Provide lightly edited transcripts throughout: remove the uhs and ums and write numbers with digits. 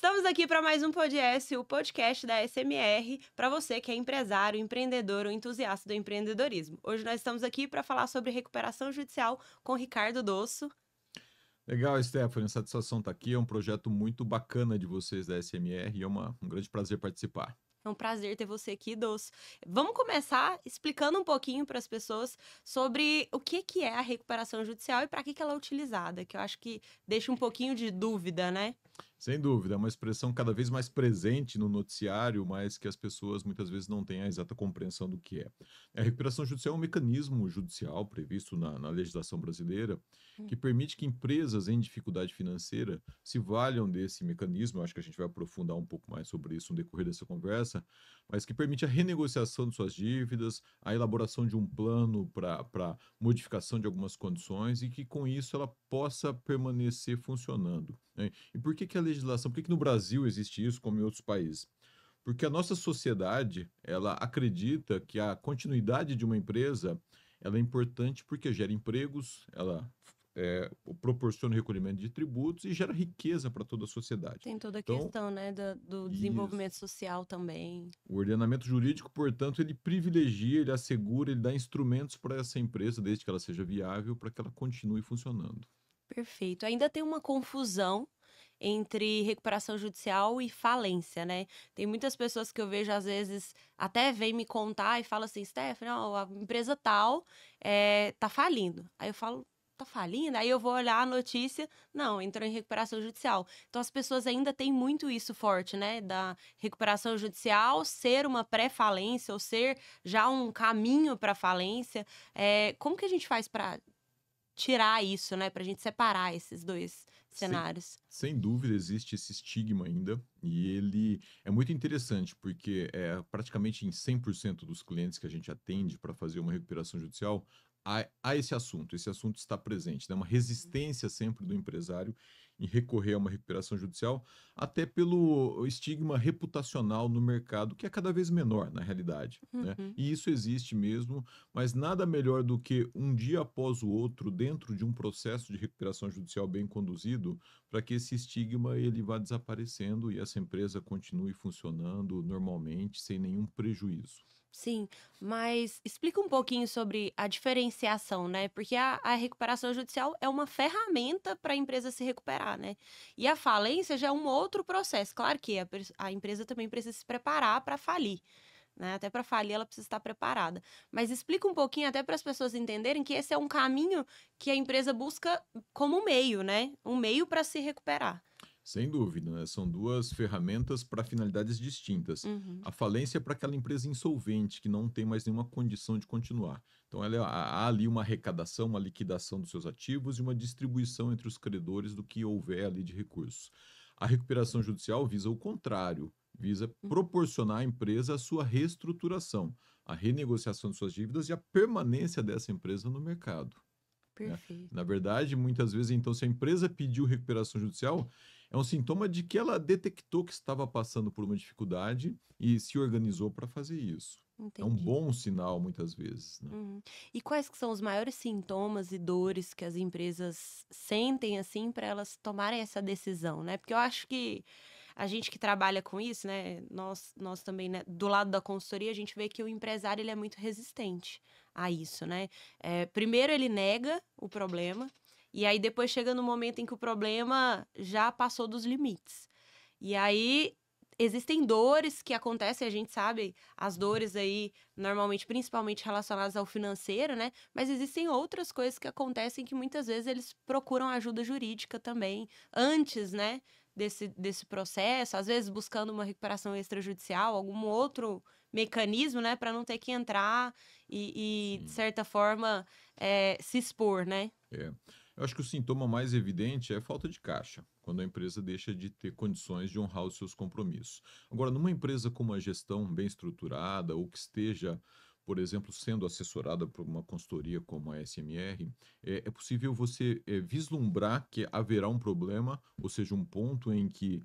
Estamos aqui para mais um podcast, o podcast da SMR, para você que é empresário, empreendedor ou entusiasta do empreendedorismo. Hoje nós estamos aqui para falar sobre recuperação judicial com Ricardo Dosso. Legal, Stephanie, satisfação estar aqui. É um projeto muito bacana de vocês da SMR e é um grande prazer participar. É um prazer ter você aqui, Dosso. Vamos começar explicando um pouquinho para as pessoas sobre o que é a recuperação judicial e para que ela é utilizada, que eu acho que deixa um pouquinho de dúvida, né? Sem dúvida, é uma expressão cada vez mais presente no noticiário, mas que as pessoas muitas vezes não têm a exata compreensão do que é. A recuperação judicial é um mecanismo judicial previsto na legislação brasileira que permite que empresas em dificuldade financeira se valham desse mecanismo. Eu acho que a gente vai aprofundar um pouco mais sobre isso no decorrer dessa conversa, mas que permite a renegociação de suas dívidas, a elaboração de um plano para modificação de algumas condições e que com isso ela possa permanecer funcionando, né? E por que a legislação, por que no Brasil existe isso como em outros países? Porque a nossa sociedade, ela acredita que a continuidade de uma empresa, ela é importante porque gera empregos, ela proporciona o recolhimento de tributos e gera riqueza para toda a sociedade. Tem toda a Então, questão, né, do desenvolvimento isso. social também. O ordenamento jurídico, portanto, ele privilegia, ele assegura, ele dá instrumentos para essa empresa, desde que ela seja viável, para que ela continue funcionando. Perfeito. Ainda tem uma confusão entre recuperação judicial e falência, né? Tem muitas pessoas que eu vejo, às vezes, até vêm me contar e falam assim, Stephanie, ó, a empresa tal tá falindo. Aí eu falo, tá falindo? Aí eu vou olhar a notícia, não, entrou em recuperação judicial. Então as pessoas ainda têm muito isso forte, né? Da recuperação judicial ser uma pré-falência ou ser já um caminho para falência. Como que a gente faz para tirar isso, né? Pra gente separar esses dois Sem, cenários. sem dúvida existe esse estigma ainda, e ele é muito interessante, porque praticamente em 100% dos clientes que a gente atende para fazer uma recuperação judicial, há esse assunto está presente, né? Uma resistência sempre do empresário em recorrer a uma recuperação judicial, até pelo estigma reputacional no mercado, que é cada vez menor na realidade, né? Uhum. E isso existe mesmo, mas nada melhor do que um dia após o outro, dentro de um processo de recuperação judicial bem conduzido, para que esse estigma ele vá desaparecendo e essa empresa continue funcionando normalmente, sem nenhum prejuízo. Sim, mas explica um pouquinho sobre a diferenciação, né? Porque a recuperação judicial é uma ferramenta para a empresa se recuperar, né? E a falência já é um outro processo. Claro que a empresa também precisa se preparar para falir, né? Até para falir ela precisa estar preparada. Mas explica um pouquinho até para as pessoas entenderem que esse é um caminho que a empresa busca como meio, né? Um meio para se recuperar. Sem dúvida, né? São duas ferramentas para finalidades distintas. Uhum. A falência é para aquela empresa insolvente que não tem mais nenhuma condição de continuar. Então, há ali uma arrecadação, uma liquidação dos seus ativos e uma distribuição entre os credores do que houver ali de recursos. A recuperação judicial visa o contrário, visa proporcionar à empresa a sua reestruturação, a renegociação de suas dívidas e a permanência dessa empresa no mercado, né? Na Perfeito. verdade, muitas vezes, então, se a empresa pediu recuperação judicial, é um sintoma de que ela detectou que estava passando por uma dificuldade e se organizou para fazer isso. É um Entendi. bom sinal, muitas vezes, né? Uhum. E quais que são os maiores sintomas e dores que as empresas sentem, assim, para elas tomarem essa decisão, né? Porque eu acho que a gente que trabalha com isso, né, nós também, né, do lado da consultoria, a gente vê que o empresário ele é muito resistente a isso, né? Primeiro ele nega o problema, e aí depois chega no momento em que o problema já passou dos limites. E aí existem dores que acontecem, a gente sabe, as dores aí normalmente, principalmente relacionadas ao financeiro, né? Mas existem outras coisas que acontecem que muitas vezes eles procuram ajuda jurídica também, antes, né, desse processo, às vezes buscando uma recuperação extrajudicial, algum outro mecanismo, né, para não ter que entrar de Sim. certa forma, se expor, né? É. Eu acho que o sintoma mais evidente é a falta de caixa, quando a empresa deixa de ter condições de honrar os seus compromissos. Agora, numa empresa com uma gestão bem estruturada ou que esteja, por exemplo, sendo assessorada por uma consultoria como a SMR, é possível você vislumbrar que haverá um problema, ou seja, um ponto em que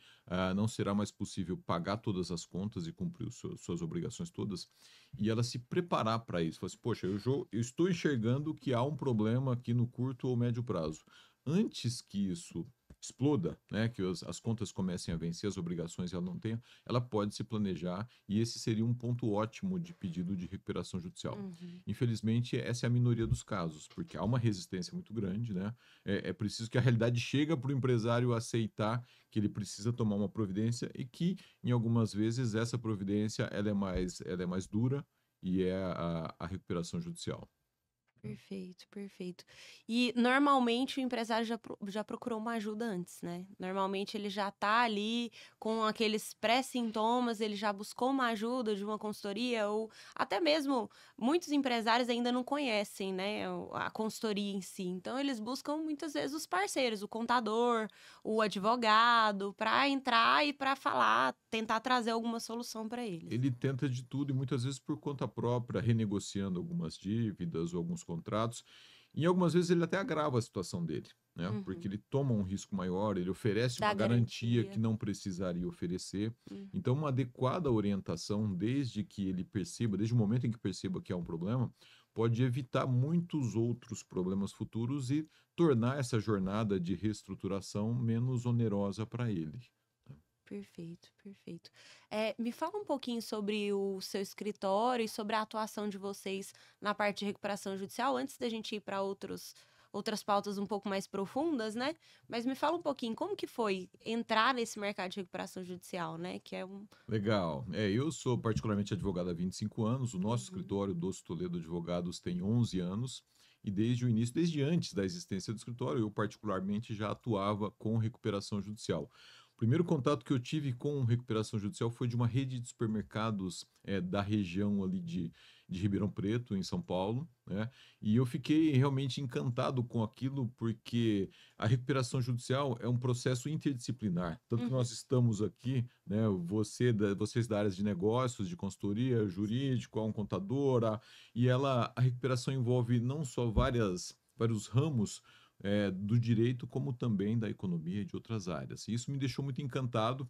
não será mais possível pagar todas as contas e cumprir suas obrigações todas, e ela se preparar para isso. Falar assim, poxa, eu estou enxergando que há um problema aqui no curto ou médio prazo. Antes que isso exploda, né, que as contas comecem a vencer, as obrigações ela não tenha, ela pode se planejar e esse seria um ponto ótimo de pedido de recuperação judicial. Uhum. Infelizmente, essa é a minoria dos casos, porque há uma resistência muito grande, né? É preciso que a realidade chegue para o empresário aceitar que ele precisa tomar uma providência e que, em algumas vezes, essa providência ela é mais dura e é a recuperação judicial. Perfeito, perfeito. E normalmente o empresário já procurou uma ajuda antes, né? Normalmente ele já tá ali com aqueles pré-sintomas, ele já buscou uma ajuda de uma consultoria, ou até mesmo muitos empresários ainda não conhecem, né, a consultoria em si. Então eles buscam muitas vezes os parceiros, o contador, o advogado, para entrar e para falar, tentar trazer alguma solução para eles. Ele tenta de tudo e muitas vezes por conta própria, renegociando algumas dívidas ou alguns contratos. E algumas vezes ele até agrava a situação dele, né? Porque Uhum. ele toma um risco maior, ele oferece Dá uma garantia que garantia. não precisaria oferecer. Uhum. Então, uma adequada orientação, desde que ele perceba, desde o momento em que perceba que há um problema, pode evitar muitos outros problemas futuros e tornar essa jornada de reestruturação menos onerosa para ele. Perfeito, perfeito. Me fala um pouquinho sobre o seu escritório e sobre a atuação de vocês na parte de recuperação judicial, antes da gente ir para outras pautas um pouco mais profundas, né? Mas me fala um pouquinho como que foi entrar nesse mercado de recuperação judicial, né? Que é um. Legal. Eu sou particularmente advogado há 25 anos, o nosso Uhum, escritório, Dosso Toledo Advogados, tem 11 anos, e desde o início, desde antes da existência do escritório, eu particularmente já atuava com recuperação judicial. O primeiro contato que eu tive com recuperação judicial foi de uma rede de supermercados da região ali de Ribeirão Preto, em São Paulo, né? E eu fiquei realmente encantado com aquilo, porque a recuperação judicial é um processo interdisciplinar. Tanto que uhum. nós estamos aqui, né, vocês da área de negócios, de consultoria, jurídico, há um contador, e a recuperação envolve não só vários ramos do direito, como também da economia e de outras áreas. E isso me deixou muito encantado.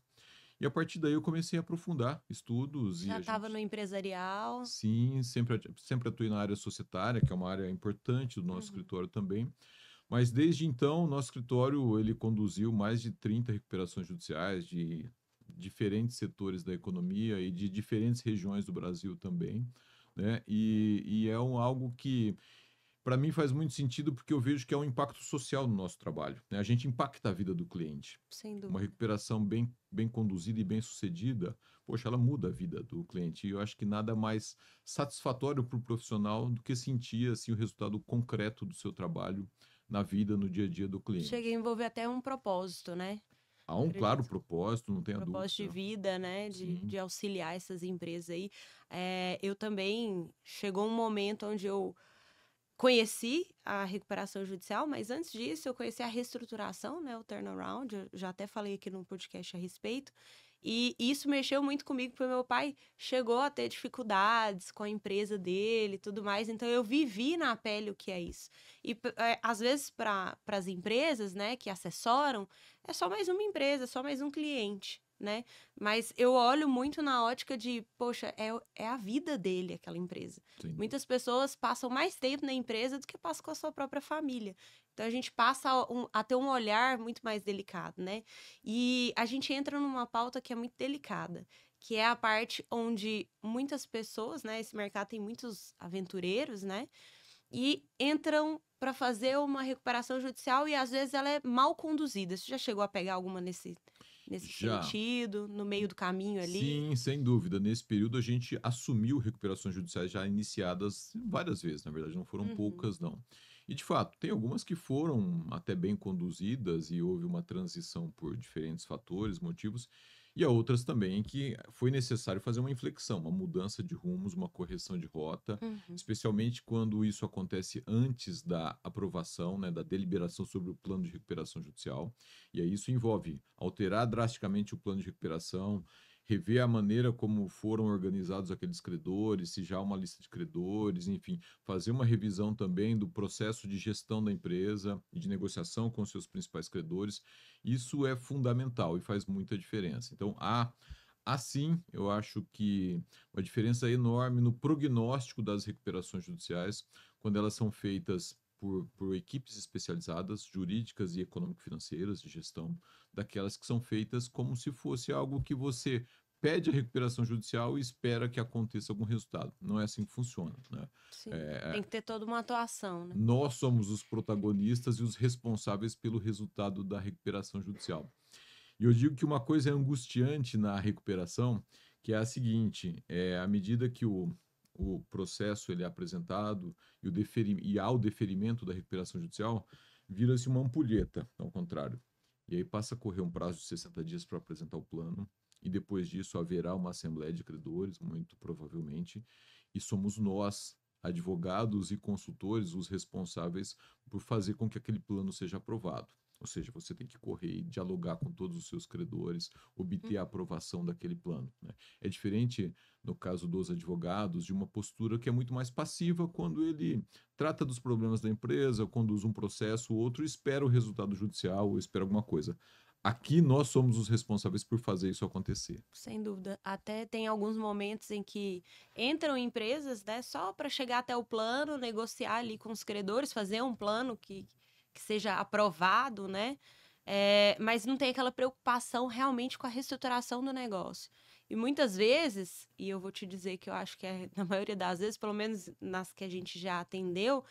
E a partir daí eu comecei a aprofundar estudos e Já a estava no gente. empresarial. Sim, sempre atuei na área societária, que é uma área importante do nosso Uhum. escritório também. Mas desde então, nosso escritório ele conduziu mais de 30 recuperações judiciais de diferentes setores da economia e de diferentes regiões do Brasil também, né? E é algo que para mim faz muito sentido porque eu vejo que é um impacto social no nosso trabalho, né? A gente impacta a vida do cliente. Sem Uma dúvida. recuperação bem conduzida e bem sucedida, poxa, ela muda a vida do cliente. E eu acho que nada mais satisfatório para o profissional do que sentir assim, o resultado concreto do seu trabalho na vida, no dia a dia do Cheguei a cliente. envolver até um propósito, né? Há um claro Acredito. propósito, não tenha Propósito de dúvida. vida, né, Sim, de auxiliar essas empresas aí. Eu também chegou um momento onde eu conheci a recuperação judicial, mas antes disso eu conheci a reestruturação, né, o turnaround, eu já até falei aqui no podcast a respeito, e isso mexeu muito comigo, porque meu pai chegou a ter dificuldades com a empresa dele e tudo mais, então eu vivi na pele o que é isso. E às vezes para as empresas, né, que assessoram, é só mais uma empresa, é só mais um cliente, né? Mas eu olho muito na ótica de, poxa, é a vida dele, aquela empresa. sem dúvida. Muitas pessoas passam mais tempo na empresa do que passam com a sua própria família. Então a gente passa a ter um olhar muito mais delicado, né? E a gente entra numa pauta que é muito delicada, que é a parte onde muitas pessoas, né? Esse mercado tem muitos aventureiros, né? E entram para fazer uma recuperação judicial e às vezes ela é mal conduzida. Você já chegou a pegar alguma nesse Já. sentido, no meio do caminho ali? Sim, sem dúvida. Nesse período a gente assumiu recuperações judiciais já iniciadas várias vezes, na verdade, não foram Uhum, poucas, não. E de fato, tem algumas que foram até bem conduzidas e houve uma transição por diferentes fatores, motivos, e há outras também que foi necessário fazer uma inflexão, uma mudança de rumos, uma correção de rota, uhum. especialmente quando isso acontece antes da aprovação, né, da deliberação sobre o plano de recuperação judicial. E aí isso envolve alterar drasticamente o plano de recuperação, rever a maneira como foram organizados aqueles credores, se já há uma lista de credores, enfim, fazer uma revisão também do processo de gestão da empresa e de negociação com seus principais credores. Isso é fundamental e faz muita diferença. Então, assim, eu acho que uma diferença enorme no prognóstico das recuperações judiciais, quando elas são feitas por equipes especializadas, jurídicas e econômico-financeiras de gestão, daquelas que são feitas como se fosse algo que você pede a recuperação judicial e espera que aconteça algum resultado. Não é assim que funciona, né? Sim, É, tem que ter toda uma atuação, né? nós somos os protagonistas e os responsáveis pelo resultado da recuperação judicial. E eu digo que uma coisa é angustiante na recuperação, que é a seguinte, à medida que o processo ele é apresentado e há o deferimento da recuperação judicial, vira-se uma ampulheta, ao contrário. E aí passa a correr um prazo de 60 dias para apresentar o plano, e depois disso haverá uma assembleia de credores, muito provavelmente, e somos nós, advogados e consultores, os responsáveis por fazer com que aquele plano seja aprovado. Ou seja, você tem que correr e dialogar com todos os seus credores, obter a aprovação daquele plano, né? É diferente, no caso dos advogados, de uma postura que é muito mais passiva quando ele trata dos problemas da empresa, conduz um processo, o outro espera o resultado judicial ou espera alguma coisa. Aqui nós somos os responsáveis por fazer isso acontecer. Sem dúvida. Até tem alguns momentos em que entram empresas, né, só para chegar até o plano, negociar ali com os credores, fazer um plano que seja aprovado, né? Mas não tem aquela preocupação realmente com a reestruturação do negócio. E muitas vezes, e eu vou te dizer que eu acho que é na maioria das vezes, pelo menos nas que a gente já atendeu,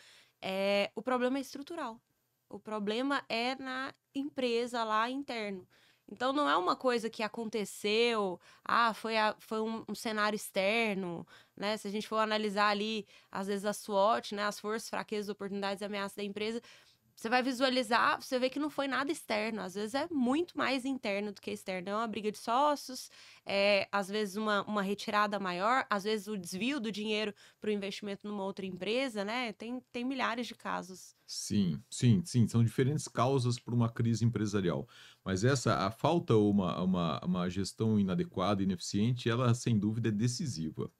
o problema é estrutural. O problema é na empresa lá interno. Então não é uma coisa que aconteceu, foi um cenário externo, né? Se a gente for analisar ali, às vezes a SWOT, né? As forças, fraquezas, oportunidades e ameaças da empresa, você vai visualizar, você vê que não foi nada externo. Às vezes é muito mais interno do que externo. É uma briga de sócios, às vezes uma retirada maior, às vezes o desvio do dinheiro para o investimento numa outra empresa, né? Tem milhares de casos. Sim, sim, sim, são diferentes causas para uma crise empresarial. Mas a falta ou uma gestão inadequada, ineficiente, ela sem dúvida é decisiva.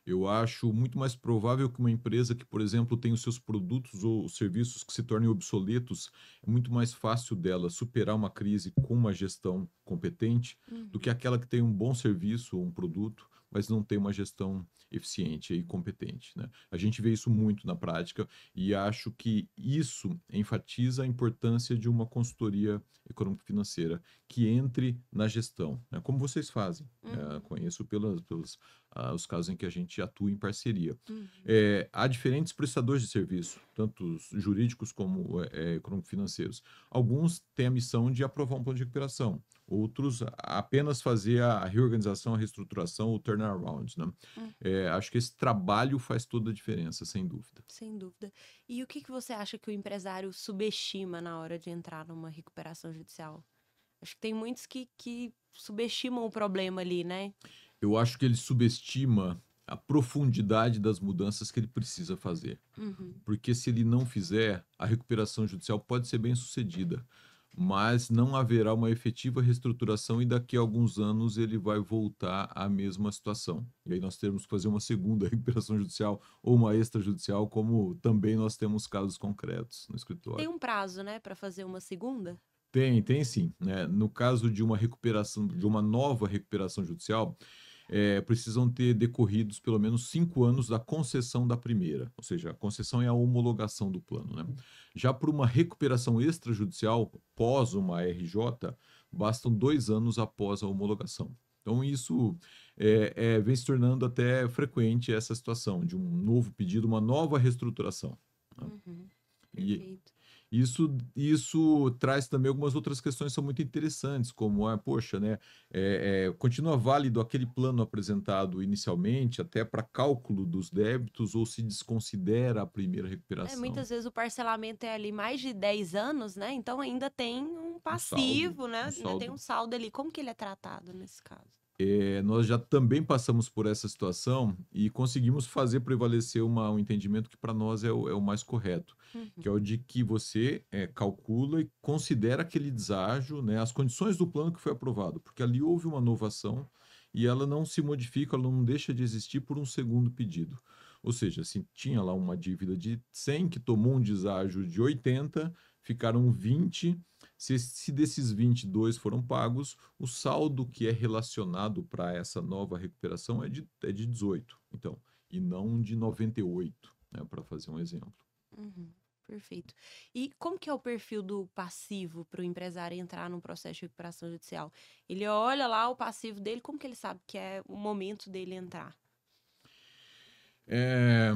Eu acho muito mais provável que uma empresa que, por exemplo, tem os seus produtos ou serviços que se tornem obsoletos, é muito mais fácil dela superar uma crise com uma gestão competente do que Uhum. aquela que tem um bom serviço ou um produto, mas não tem uma gestão eficiente e competente, né? A gente vê isso muito na prática e acho que isso enfatiza a importância de uma consultoria econômico-financeira que entre na gestão, né? Como vocês fazem. Uhum. Conheço pelos os casos em que a gente atua em parceria. Uhum. Há diferentes prestadores de serviço, tanto os jurídicos como econômico-financeiros. Alguns têm a missão de aprovar um plano de recuperação, outros apenas fazer a reorganização, a reestruturação, o turnaround, né? Hum, Acho que esse trabalho faz toda a diferença, sem dúvida. sem dúvida. E o que você acha que o empresário subestima na hora de entrar numa recuperação judicial? Acho que tem muitos que subestimam o problema ali, né? Eu acho que ele subestima a profundidade das mudanças que ele precisa fazer. Uhum. Porque se ele não fizer, a recuperação judicial pode ser bem sucedida, mas não haverá uma efetiva reestruturação e daqui a alguns anos ele vai voltar à mesma situação. E aí nós teremos que fazer uma segunda recuperação judicial ou uma extrajudicial, como também nós temos casos concretos no Tem escritório. um prazo, né, para fazer uma segunda? Tem sim, né? No caso de uma recuperação, de uma nova recuperação judicial, precisam ter decorridos pelo menos 5 anos da concessão da primeira, ou seja, a concessão é a homologação do plano, né? Já para uma recuperação extrajudicial, pós uma RJ, bastam 2 anos após a homologação. Então, isso vem se tornando até frequente essa situação de um novo pedido, uma nova reestruturação, né? Uhum. E Perfeito. isso traz também algumas outras questões que são muito interessantes, como poxa, né, continua válido aquele plano apresentado inicialmente, até para cálculo dos débitos, ou se desconsidera a primeira recuperação? Muitas vezes o parcelamento é ali mais de 10 anos, né? Então ainda tem um Um saldo, passivo, um né? Ainda tem saldo. um saldo ali. Como que ele é tratado nesse caso? Nós já também passamos por essa situação e conseguimos fazer prevalecer um entendimento que para nós é o mais correto, que é Uhum. o de que você calcula e considera aquele deságio, né, as condições do plano que foi aprovado, porque ali houve uma novação e ela não se modifica, ela não deixa de existir por um segundo pedido. Ou seja, se tinha lá uma dívida de 100 que tomou um deságio de 80, ficaram 20. Se desses 22 foram pagos, o saldo que é relacionado para essa nova recuperação é de 18, então, e não de 98, né, para fazer um exemplo. Uhum. Perfeito. E como que é o perfil do passivo para o empresário entrar num processo de recuperação judicial? Ele olha lá o passivo dele, como que ele sabe que é o momento dele entrar? É,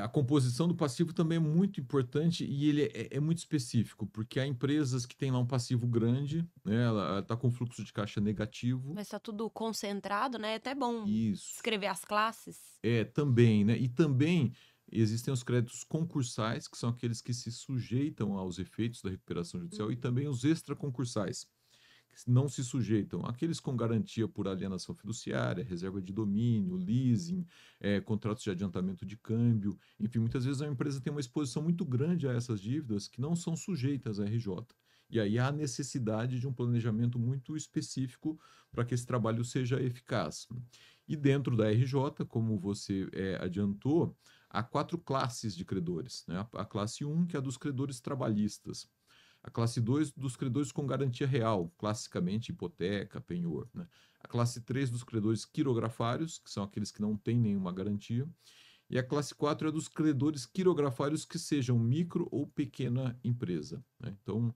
a composição do passivo também é muito importante e ele é muito específico, porque há empresas que têm lá um passivo grande, né, ela está com fluxo de caixa negativo. Mas está tudo concentrado, né? É até bom Isso. descrever as classes. É, também, né? E também existem os créditos concursais, que são aqueles que se sujeitam aos efeitos da recuperação judicial, e Uhum. também os extraconcursais, que não se sujeitam. Aqueles com garantia por alienação fiduciária, reserva de domínio, leasing, contratos de adiantamento de câmbio. Enfim, muitas vezes a empresa tem uma exposição muito grande a essas dívidas que não são sujeitas à RJ. E aí há necessidade de um planejamento muito específico para que esse trabalho seja eficaz. E dentro da RJ, como você adiantou, há 4 classes de credores, né? A classe 1, que é a dos credores trabalhistas. A classe 2 dos credores com garantia real, classicamente hipoteca, penhor, né? A classe 3 dos credores quirografários, que são aqueles que não têm nenhuma garantia. E a classe 4 é dos credores quirografários que sejam micro ou pequena empresa, né? Então,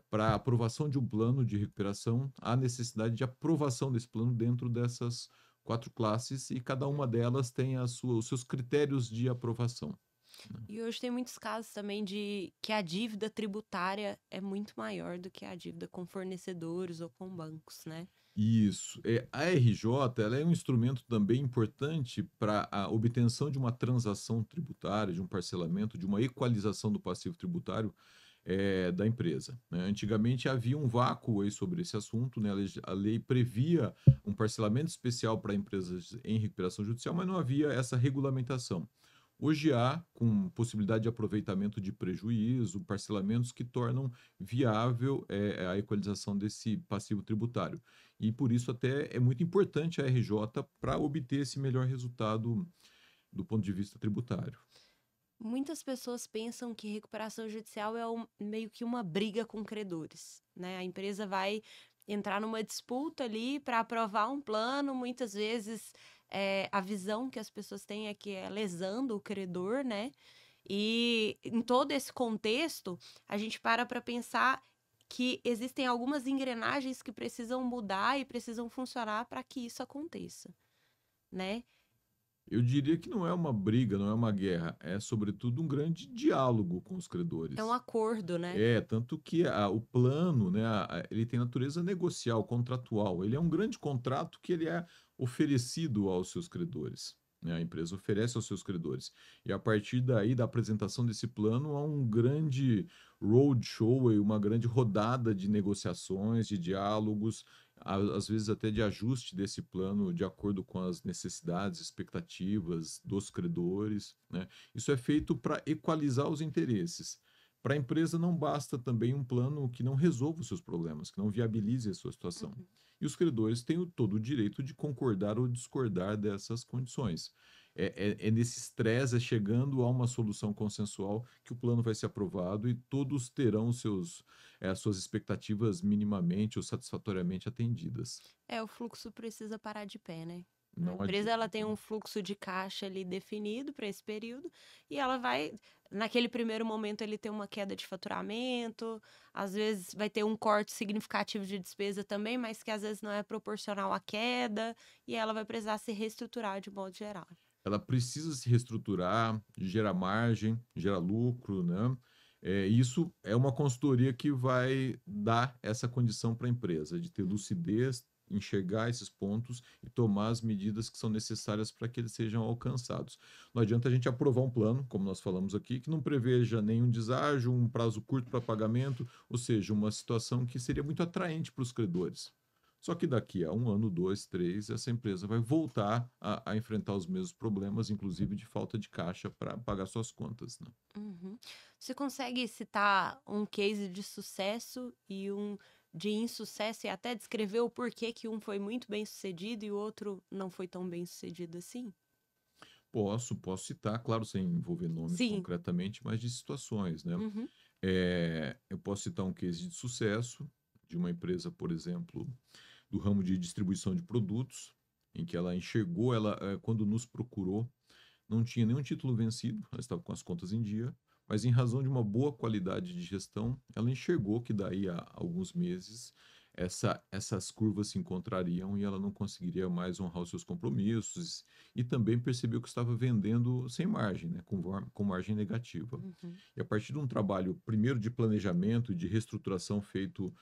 para aprovação de um plano de recuperação, há necessidade de aprovação desse plano dentro dessas 4 classes e cada uma delas tem os seus critérios de aprovação, né? E hoje tem muitos casos também de que a dívida tributária é muito maior do que a dívida com fornecedores ou com bancos, né? Isso. A RJ, ela é um instrumento também importante para a obtenção de uma transação tributária, de um parcelamento, de uma equalização do passivo tributário da empresa, né? Antigamente havia um vácuo aí sobre esse assunto, né? A lei previa um parcelamento especial para empresas em recuperação judicial, mas não havia essa regulamentação. Hoje há, com possibilidade de aproveitamento de prejuízo, parcelamentos que tornam viável a equalização desse passivo tributário. E por isso até é muito importante a RJ para obter esse melhor resultado do ponto de vista tributário. Muitas pessoas pensam que recuperação judicial é meio que uma briga com credores, né? A empresa vai entrar numa disputa ali para aprovar um plano, muitas vezes a visão que as pessoas têm é que é lesando o credor, né? E em todo esse contexto, a gente para pensar que existem algumas engrenagens que precisam mudar e precisam funcionar para que isso aconteça, né? Eu diria que não é uma briga, não é uma guerra, é sobretudo um grande diálogo com os É um credores. acordo, né? Tanto que o plano, né, ele tem natureza negocial, contratual. Ele é um grande contrato que ele é oferecido aos seus credores, né? A empresa oferece aos seus credores. E a partir daí, da apresentação desse plano, há um grande roadshow e uma grande rodada de negociações, de diálogos, às vezes até de ajuste desse plano de acordo com as necessidades, expectativas dos credores, né? Isso é feito para equalizar os interesses. Para a empresa não basta também um plano que não resolva os seus problemas, que não viabilize a sua situação. Uhum. E os credores têm todo o direito de concordar ou discordar dessas condições. É nesse estresse, é chegando a uma solução consensual que o plano vai ser aprovado e todos terão as suas expectativas minimamente ou satisfatoriamente atendidas. O fluxo precisa parar de pé, né? A Não empresa ela adianta. tem um fluxo de caixa ali definido para esse período e ela vai, naquele primeiro momento, ele tem uma queda de faturamento, às vezes vai ter um corte significativo de despesa também, mas que às vezes não é proporcional à queda e ela vai precisar se reestruturar de modo geral. Ela precisa se reestruturar, gerar margem, gerar lucro, né? Isso é uma consultoria que vai dar essa condição para a empresa, de ter lucidez, enxergar esses pontos e tomar as medidas que são necessárias para que eles sejam alcançados. Não adianta a gente aprovar um plano, como nós falamos aqui, que não preveja nenhum deságio, um prazo curto para pagamento, ou seja, uma situação que seria muito atraente para os credores. Só que daqui a um ano, dois, três, essa empresa vai voltar a enfrentar os mesmos problemas, inclusive de falta de caixa para pagar suas contas, né? Uhum. Você consegue citar um case de sucesso e um de insucesso e até descrever o porquê que um foi muito bem sucedido e o outro não foi tão bem sucedido assim? Posso citar, claro, sem envolver nomes Sim. concretamente, mas de situações, né? Uhum. Eu posso citar um case de sucesso de uma empresa, por exemplo, do ramo de distribuição de produtos, em que ela enxergou, quando nos procurou, não tinha nenhum título vencido, ela estava com as contas em dia, mas em razão de uma boa qualidade de gestão, ela enxergou que daí a alguns meses essas curvas se encontrariam e ela não conseguiria mais honrar os seus compromissos e também percebeu que estava vendendo sem margem, né, com margem negativa. Uhum. E a partir de um trabalho, primeiro de planejamento e de reestruturação feito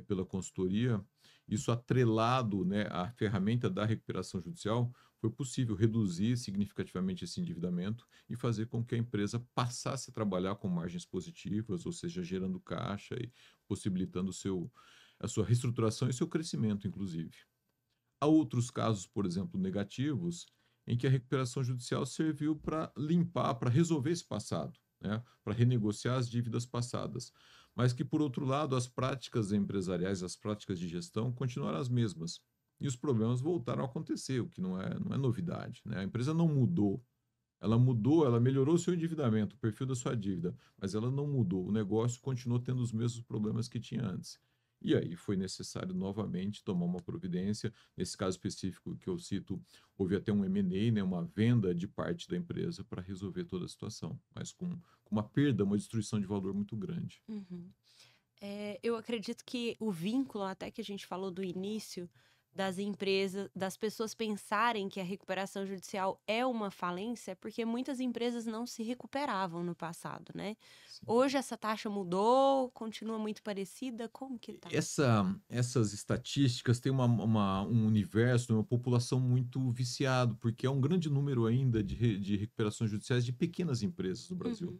pela consultoria, isso atrelado, né, à ferramenta da recuperação judicial, foi possível reduzir significativamente esse endividamento e fazer com que a empresa passasse a trabalhar com margens positivas, ou seja, gerando caixa e possibilitando a sua reestruturação e seu crescimento, inclusive. Há outros casos, por exemplo, negativos, em que a recuperação judicial serviu para limpar, para resolver esse passado, né? Para renegociar as dívidas passadas. Mas que, por outro lado, as práticas empresariais, as práticas de gestão continuaram as mesmas. E os problemas voltaram a acontecer, o que não é novidade, né? A empresa não mudou. Ela mudou, ela melhorou o seu endividamento, o perfil da sua dívida, mas ela não mudou. O negócio continuou tendo os mesmos problemas que tinha antes. E aí foi necessário novamente tomar uma providência. Nesse caso específico que eu cito, houve até um M&A, né, uma venda de parte da empresa para resolver toda a situação, mas com uma perda, uma destruição de valor muito grande. Uhum. Eu acredito que o vínculo, até que a gente falou do início, das empresas, das pessoas pensarem que a recuperação judicial é uma falência, é porque muitas empresas não se recuperavam no passado, né? Sim. Hoje essa taxa mudou, continua muito parecida, como que tá? Essas estatísticas têm um universo, uma população muito viciado, porque é um grande número ainda de recuperações judiciais de pequenas empresas no Brasil. Uhum,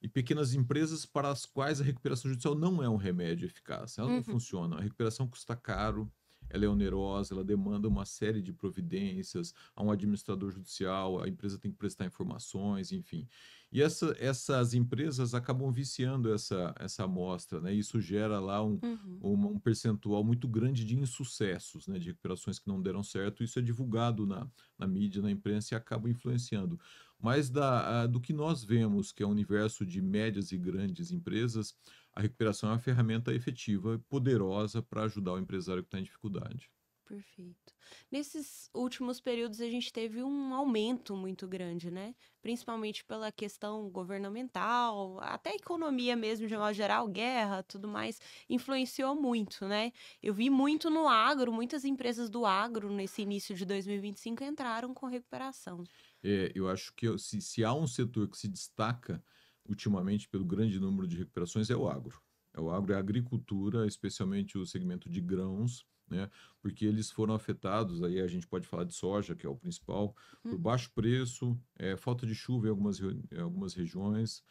E pequenas empresas para as quais a recuperação judicial não é um remédio eficaz, ela não uhum. funciona. A recuperação custa caro, ela é onerosa, ela demanda uma série de providências, a um administrador judicial, a empresa tem que prestar informações, enfim. E essas empresas acabam viciando essa amostra, né? Isso gera lá Uhum. um percentual muito grande de insucessos, né? De recuperações que não deram certo. Isso é divulgado na mídia, na imprensa e acaba influenciando. Mas do que nós vemos, que é o universo de médias e grandes empresas, a recuperação é uma ferramenta efetiva e poderosa para ajudar o empresário que está em dificuldade. Perfeito. Nesses últimos períodos a gente teve um aumento muito grande, né? Principalmente pela questão governamental, até a economia mesmo, de modo geral, guerra, tudo mais, influenciou muito, né? Eu vi muito no agro, muitas empresas do agro nesse início de 2025 entraram com recuperação. Eu acho que se há um setor que se destaca ultimamente pelo grande número de recuperações é o agro. É o agro, é a agricultura, especialmente o segmento de grãos, né? Porque eles foram afetados, aí a gente pode falar de soja, que é o principal, por Uhum. baixo preço, falta de chuva em algumas regiões,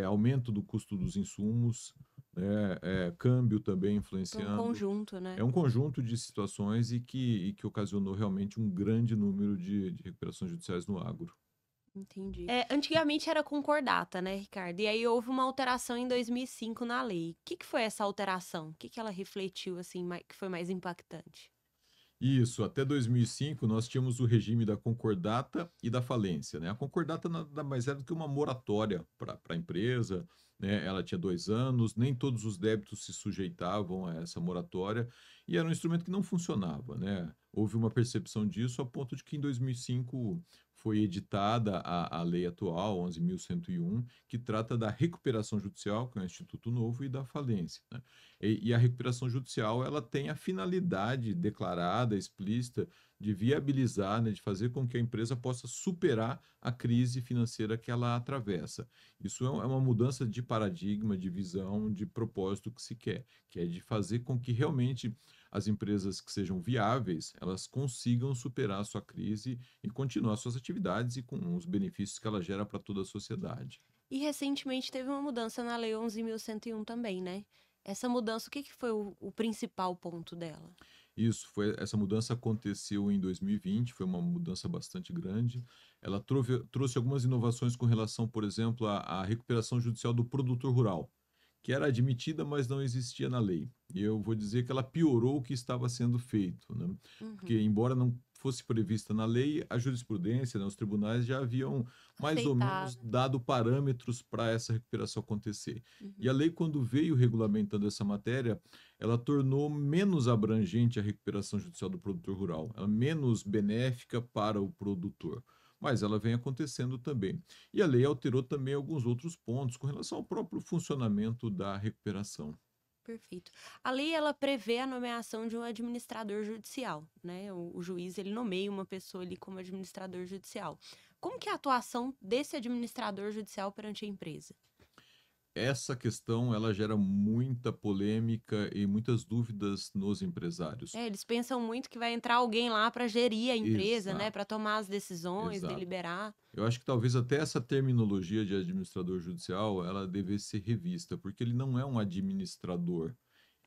aumento do custo dos insumos, né? Câmbio também Foi um influenciando. conjunto, É né? um conjunto de situações e que ocasionou realmente um grande número de recuperações judiciais no agro. Entendi. Antigamente era concordata, né, Ricardo? E aí houve uma alteração em 2005 na lei. O que que foi essa alteração? O que que ela refletiu, assim, que foi mais impactante? Isso, até 2005 nós tínhamos o regime da concordata e da falência, né? A concordata nada mais era do que uma moratória para a empresa, né? Ela tinha 2 anos, nem todos os débitos se sujeitavam a essa moratória e era um instrumento que não funcionava, né? Houve uma percepção disso a ponto de que em 2005 foi editada a lei atual, 11.101, que trata da recuperação judicial, que é um instituto novo, e da falência, né? E a recuperação judicial ela tem a finalidade declarada, explícita, de viabilizar, né, de fazer com que a empresa possa superar a crise financeira que ela atravessa. Isso é uma mudança de paradigma, de visão, de propósito que se quer, que é de fazer com que realmente as empresas que sejam viáveis, elas consigam superar a sua crise e continuar suas atividades e com os benefícios que ela gera para toda a sociedade. E recentemente teve uma mudança na Lei 11.101 também, né? Essa mudança, o que que foi o principal ponto dela? Essa mudança aconteceu em 2020, foi uma mudança bastante grande. Ela trouxe algumas inovações com relação, por exemplo, à recuperação judicial do produtor rural, que era admitida, mas não existia na lei. E eu vou dizer que ela piorou o que estava sendo feito, né? Porque, Uhum. embora não fosse prevista na lei, a jurisprudência, né, os tribunais já haviam mais ou menos Aceitado. dado parâmetros para essa recuperação acontecer. E a Uhum. lei, quando veio regulamentando essa matéria, ela tornou menos abrangente a recuperação judicial do produtor rural, ela menos benéfica para o produtor. mas ela vem acontecendo também. E a lei alterou também alguns outros pontos com relação ao próprio funcionamento da recuperação. Perfeito. A lei ela prevê a nomeação de um administrador judicial, né? O juiz ele nomeia uma pessoa ali como administrador judicial. Como que é a atuação desse administrador judicial perante a empresa? Essa questão ela gera muita polêmica e muitas dúvidas nos empresários. É, eles pensam muito que vai entrar alguém lá para gerir a empresa, né? Exato, Para tomar as decisões, exato. deliberar. Eu acho que talvez até essa terminologia de administrador judicial, ela devesse ser revista, porque ele não é um administrador,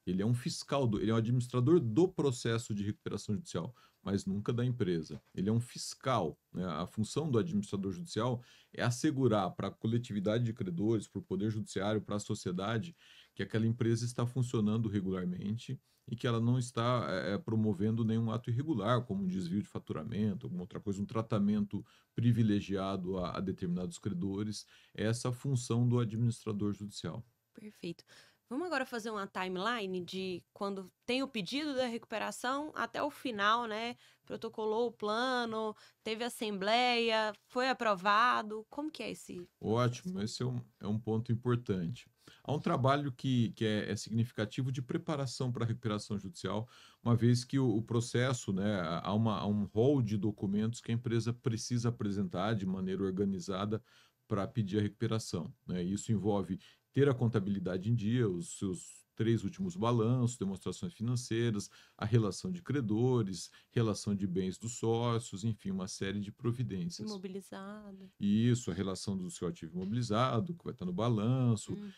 ele é um fiscal, ele é um administrador do processo de recuperação judicial, mas nunca da empresa. Ele é um fiscal, né? A função do administrador judicial é assegurar para a coletividade de credores, para o Poder Judiciário, para a sociedade, que aquela empresa está funcionando regularmente e que ela não está promovendo nenhum ato irregular, como um desvio de faturamento, alguma outra coisa, um tratamento privilegiado a determinados credores. É essa a função do administrador judicial. Perfeito. Vamos agora fazer uma timeline de quando tem o pedido da recuperação até o final, né? Protocolou o plano, teve assembleia, foi aprovado. Como que é esse processo? Ótimo, esse é um ponto importante. Há um trabalho que é significativo de preparação para a recuperação judicial, uma vez que o processo, né, há um rol de documentos que a empresa precisa apresentar de maneira organizada para pedir a recuperação, né? Isso envolve ter a contabilidade em dia, os seus 3 últimos balanços, demonstrações financeiras, a relação de credores, relação de bens dos sócios, enfim, uma série de providências. Imobilizado. Isso, a relação do seu ativo imobilizado, que vai estar no balanço. Uhum.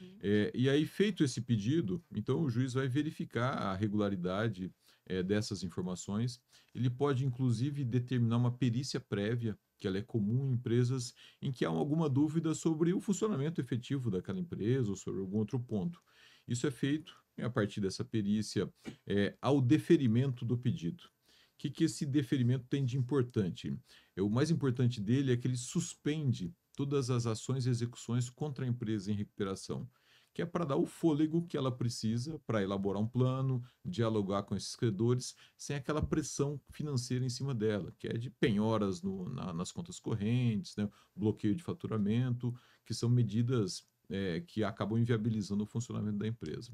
E aí, feito esse pedido, então o juiz vai verificar a regularidade, dessas informações. Ele pode, inclusive, determinar uma perícia prévia, que ela é comum em empresas em que há alguma dúvida sobre o funcionamento efetivo daquela empresa ou sobre algum outro ponto. Isso é feito a partir dessa perícia, ao deferimento do pedido. Que esse deferimento tem de importante? O mais importante dele é que ele suspende todas as ações e execuções contra a empresa em recuperação, que é para dar o fôlego que ela precisa para elaborar um plano, dialogar com esses credores, sem aquela pressão financeira em cima dela, que é de penhoras nas contas correntes, né, bloqueio de faturamento, que são medidas que acabam inviabilizando o funcionamento da empresa.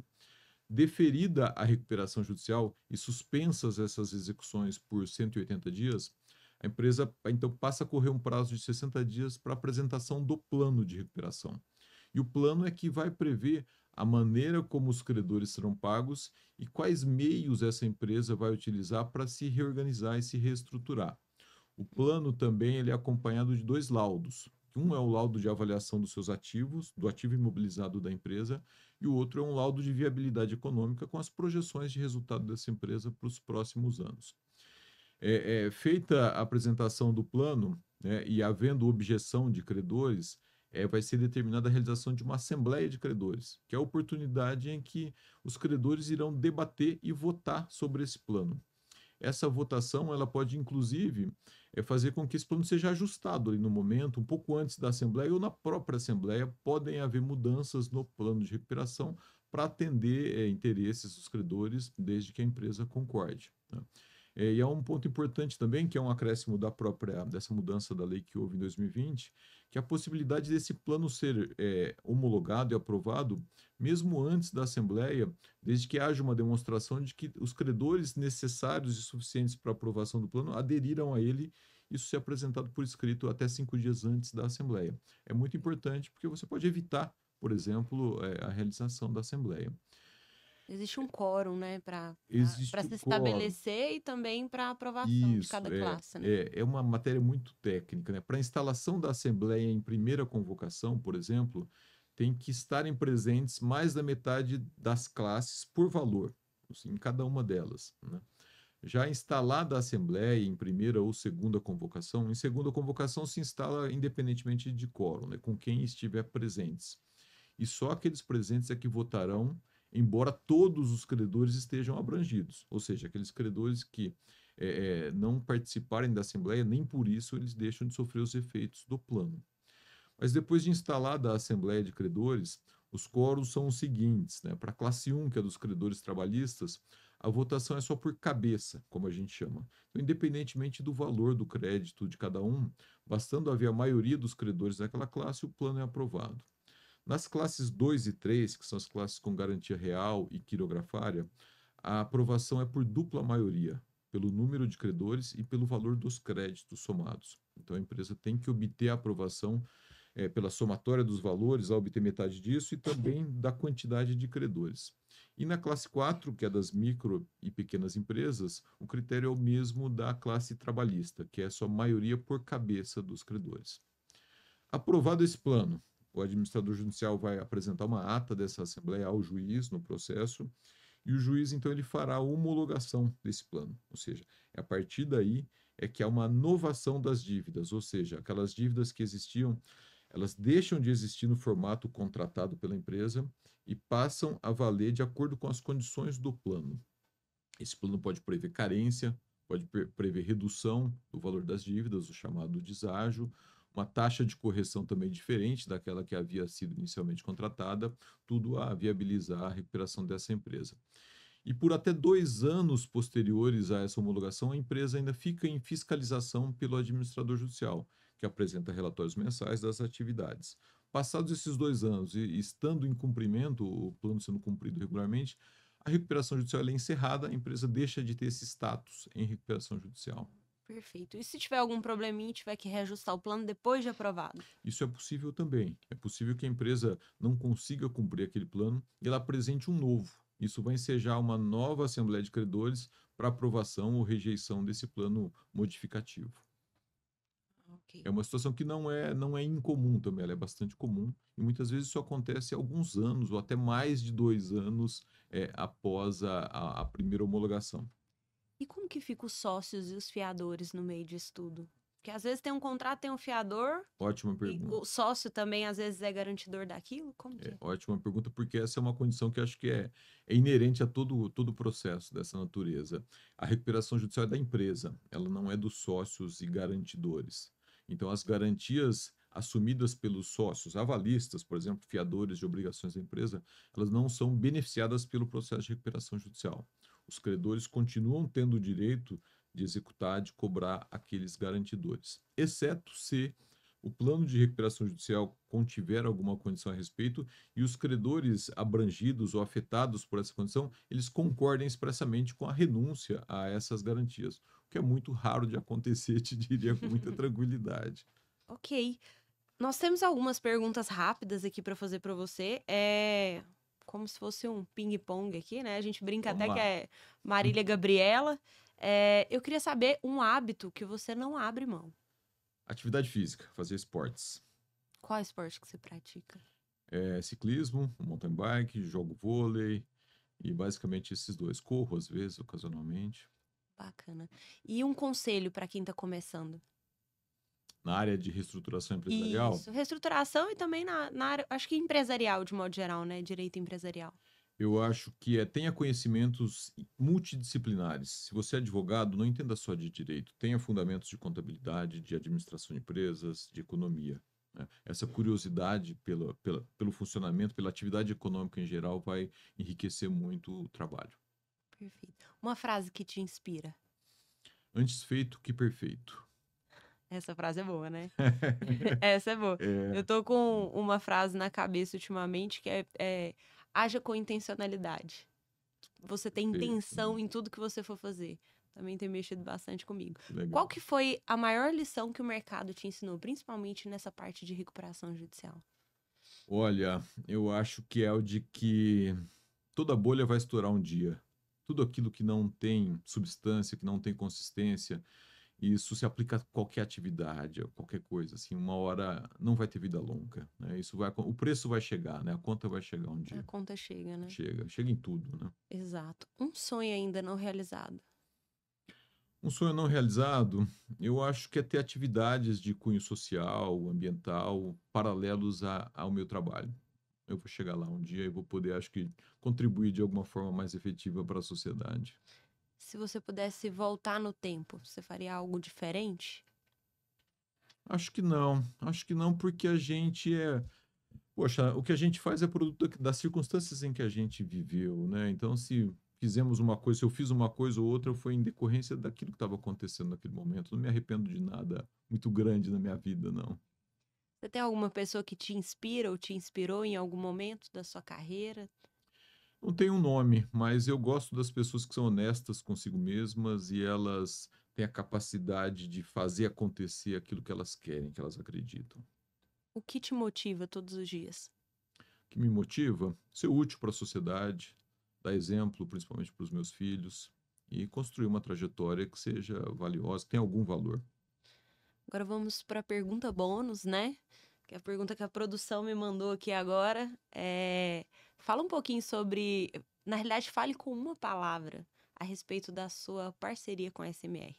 Deferida a recuperação judicial e suspensas essas execuções por 180 dias, a empresa então passa a correr um prazo de 60 dias para apresentação do plano de recuperação. E o plano é que vai prever a maneira como os credores serão pagos e quais meios essa empresa vai utilizar para se reorganizar e se reestruturar. O plano também ele é acompanhado de 2 laudos. Um é o laudo de avaliação dos seus ativos, do ativo imobilizado da empresa, e o outro é um laudo de viabilidade econômica com as projeções de resultado dessa empresa para os próximos anos. Feita a apresentação do plano, né, e havendo objeção de credores, vai ser determinada a realização de uma assembleia de credores, que é a oportunidade em que os credores irão debater e votar sobre esse plano. Essa votação, ela pode inclusive, fazer com que esse plano seja ajustado ali no momento, um pouco antes da assembleia ou na própria assembleia, podem haver mudanças no plano de recuperação para atender, interesses dos credores, desde que a empresa concorde, né. E há um ponto importante também, que é um acréscimo dessa mudança da lei que houve em 2020, que é a possibilidade desse plano ser, homologado e aprovado mesmo antes da assembleia, desde que haja uma demonstração de que os credores necessários e suficientes para a aprovação do plano aderiram a ele, isso ser apresentado por escrito até 5 dias antes da assembleia. É muito importante porque você pode evitar, por exemplo, a realização da assembleia. Existe um quórum, né, para Existe o se quórum. estabelecer e também para aprovação de Isso, cada classe, né? é uma matéria muito técnica, né? Para a instalação da assembleia em primeira convocação, por exemplo, tem que estarem presentes mais da metade das classes por valor, assim, em cada uma delas, né? Já instalada a assembleia em primeira ou segunda convocação, em segunda convocação se instala independentemente de quórum, né? Com quem estiver presentes. E só aqueles presentes é que votarão, embora todos os credores estejam abrangidos, ou seja, aqueles credores que não participarem da Assembleia, nem por isso eles deixam de sofrer os efeitos do plano. Mas depois de instalada a Assembleia de Credores, os quóruns são os seguintes, né? Para a classe 1, que é dos credores trabalhistas, A votação é só por cabeça, como a gente chama. Então, independentemente do valor do crédito de cada um, bastando haver a maioria dos credores daquela classe, o plano é aprovado. Nas classes 2 e 3, que são as classes com garantia real e quirografária, a aprovação é por dupla maioria, pelo número de credores e pelo valor dos créditos somados. Então a empresa tem que obter a aprovação pela somatória dos valores, ao obter metade disso, e também da quantidade de credores. E na classe 4, que é das micro e pequenas empresas, o critério é o mesmo da classe trabalhista, que é só maioria por cabeça dos credores. Aprovado esse plano, o administrador judicial vai apresentar uma ata dessa assembleia ao juiz no processo, e o juiz, então, ele fará a homologação desse plano. Ou seja, a partir daí é que há uma novação das dívidas, ou seja, aquelas dívidas que existiam, elas deixam de existir no formato contratado pela empresa e passam a valer de acordo com as condições do plano. Esse plano pode prever carência, pode prever redução do valor das dívidas, o chamado deságio, uma taxa de correção também diferente daquela que havia sido inicialmente contratada, tudo a viabilizar a recuperação dessa empresa. E por até 2 anos posteriores a essa homologação, a empresa ainda fica em fiscalização pelo administrador judicial, que apresenta relatórios mensais das atividades. Passados esses 2 anos e estando em cumprimento, o plano sendo cumprido regularmente, a recuperação judicial é encerrada, a empresa deixa de ter esse status em recuperação judicial. Perfeito. E se tiver algum probleminha e tiver que reajustar o plano depois de aprovado? Isso é possível também. É possível que a empresa não consiga cumprir aquele plano e ela apresente um novo. Isso vai ensejar uma nova Assembleia de Credores para aprovação ou rejeição desse plano modificativo. Ok. É uma situação que não é incomum também, ela é bastante comum e muitas vezes isso acontece há alguns anos ou até mais de 2 anos após a primeira homologação. E como que ficam os sócios e os fiadores no meio disso tudo? Porque às vezes tem um contrato, tem um fiador, Ótima e o pergunta. sócio também às vezes é garantidor daquilo? Como que é? Ótima pergunta, porque essa é uma condição que acho que é inerente a todo o processo dessa natureza. A recuperação judicial é da empresa, ela não é dos sócios e garantidores. Então, as garantias assumidas pelos sócios, avalistas, por exemplo, fiadores de obrigações da empresa, elas não são beneficiadas pelo processo de recuperação judicial. Os credores continuam tendo o direito de executar, de cobrar aqueles garantidores, exceto se o plano de recuperação judicial contiver alguma condição a respeito e os credores abrangidos ou afetados por essa condição, eles concordem expressamente com a renúncia a essas garantias, o que é muito raro de acontecer, te diria com muita tranquilidade. Ok. Nós temos algumas perguntas rápidas aqui para fazer para você. É como se fosse um ping-pong aqui, né? A gente brinca Vamos até que lá. é Marília Gabriela. Eu queria saber um hábito que você não abre mão. Atividade física, fazer esportes. Qual esporte que você pratica? Ciclismo, mountain bike, jogo vôlei e basicamente esses dois. Corro às vezes, ocasionalmente. Bacana. E um conselho para quem está começando? Na área de reestruturação empresarial, Isso, reestruturação e também na área, acho que empresarial de modo geral, né? Direito empresarial. eu acho que tenha conhecimentos multidisciplinares. Se você é advogado, não entenda só de direito, tenha fundamentos de contabilidade, de administração de empresas, de economia, né? Essa curiosidade pelo funcionamento, pela atividade econômica em geral, vai enriquecer muito o trabalho. Perfeito. Uma frase que te inspira. Antes feito que perfeito. Essa frase é boa, né? Essa é boa. É, Eu tô com uma frase na cabeça ultimamente que é haja com intencionalidade. Você tem perfeito. intenção em tudo que você for fazer. Também tem mexido bastante comigo. Qual Legal. que foi a maior lição que o mercado te ensinou, principalmente nessa parte de recuperação judicial? Olha, eu acho que é o de que toda bolha vai estourar um dia. Tudo aquilo que não tem substância, que não tem consistência, isso se aplica a qualquer atividade, a qualquer coisa, assim, uma hora não vai ter vida longa, né? O preço vai chegar, né? A conta vai chegar um A dia. conta chega, né? Chega em tudo, né? Exato. Um sonho ainda não realizado. Um sonho não realizado, eu acho que é ter atividades de cunho social, ambiental, paralelos ao meu trabalho. Eu vou chegar lá um dia e vou poder, acho que, contribuir de alguma forma mais efetiva para a sociedade. Se você pudesse voltar no tempo, você faria algo diferente? Acho que não, porque a gente poxa, o que a gente faz é produto das circunstâncias em que a gente viveu, né? Então, se fizemos uma coisa, se eu fiz uma coisa ou outra, foi em decorrência daquilo que estava acontecendo naquele momento. Não me arrependo de nada muito grande na minha vida, não. Você tem alguma pessoa que te inspira ou te inspirou em algum momento da sua carreira? Não tem um nome, mas eu gosto das pessoas que são honestas consigo mesmas e elas têm a capacidade de fazer acontecer aquilo que elas querem, que elas acreditam. O que te motiva todos os dias? O que me motiva? Ser útil para a sociedade, dar exemplo, principalmente para os meus filhos, e construir uma trajetória que seja valiosa, que tenha algum valor. Agora vamos para a pergunta bônus, né? Que é a pergunta que a produção me mandou aqui agora. Fala um pouquinho sobre. Na realidade, fale com uma palavra a respeito da sua parceria com a SMR.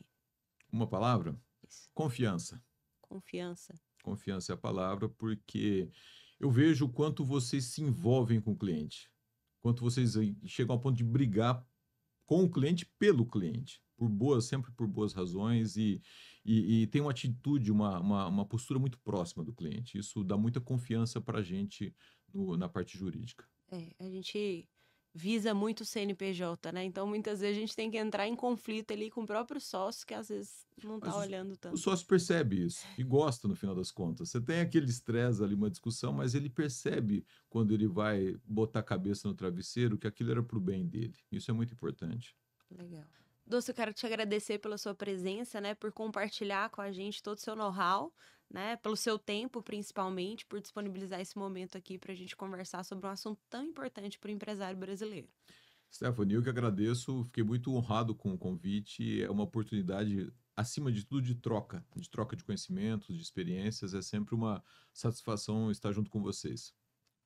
Uma palavra? Isso. Confiança. Confiança. Confiança é a palavra, porque eu vejo o quanto vocês se envolvem com o cliente, quanto vocês chegam ao ponto de brigar com o cliente pelo cliente, sempre por boas razões, e tem uma atitude, uma postura muito próxima do cliente. Isso dá muita confiança para a gente na parte jurídica. A gente visa muito o CNPJ, né? Então, muitas vezes a gente tem que entrar em conflito ali com o próprio sócio, que às vezes não Mas tá olhando o tanto. sócio percebe isso e gosta no final das contas. Você tem aquele estresse ali, uma discussão, mas ele percebe quando ele vai botar a cabeça no travesseiro que aquilo era para o bem dele. Isso é muito importante. Legal. Doce, eu quero te agradecer pela sua presença, né? Por compartilhar com a gente todo o seu know-how, né? Pelo seu tempo, principalmente, por disponibilizar esse momento aqui para a gente conversar sobre um assunto tão importante para o empresário brasileiro. Stephanie, eu que agradeço, fiquei muito honrado com o convite. É uma oportunidade, acima de tudo, de troca de conhecimentos, de experiências. É sempre uma satisfação estar junto com vocês.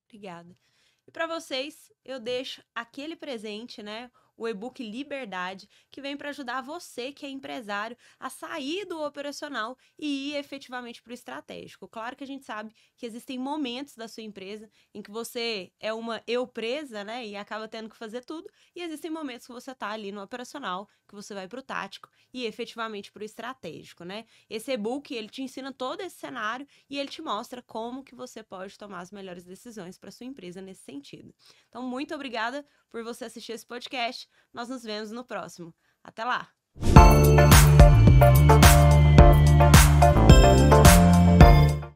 Obrigada. E para vocês, eu deixo aquele presente, né? O e-book Liberdade, que vem para ajudar você, que é empresário, a sair do operacional e ir efetivamente para o estratégico. Claro que a gente sabe que existem momentos da sua empresa em que você é uma eu-presa, né? E acaba tendo que fazer tudo. E existem momentos que você está ali no operacional, que você vai para o tático e efetivamente para o estratégico, né? Esse e-book, ele te ensina todo esse cenário e ele te mostra como que você pode tomar as melhores decisões para sua empresa nesse sentido. Então, muito obrigada por você assistir esse podcast. Nós nos vemos no próximo. Até lá!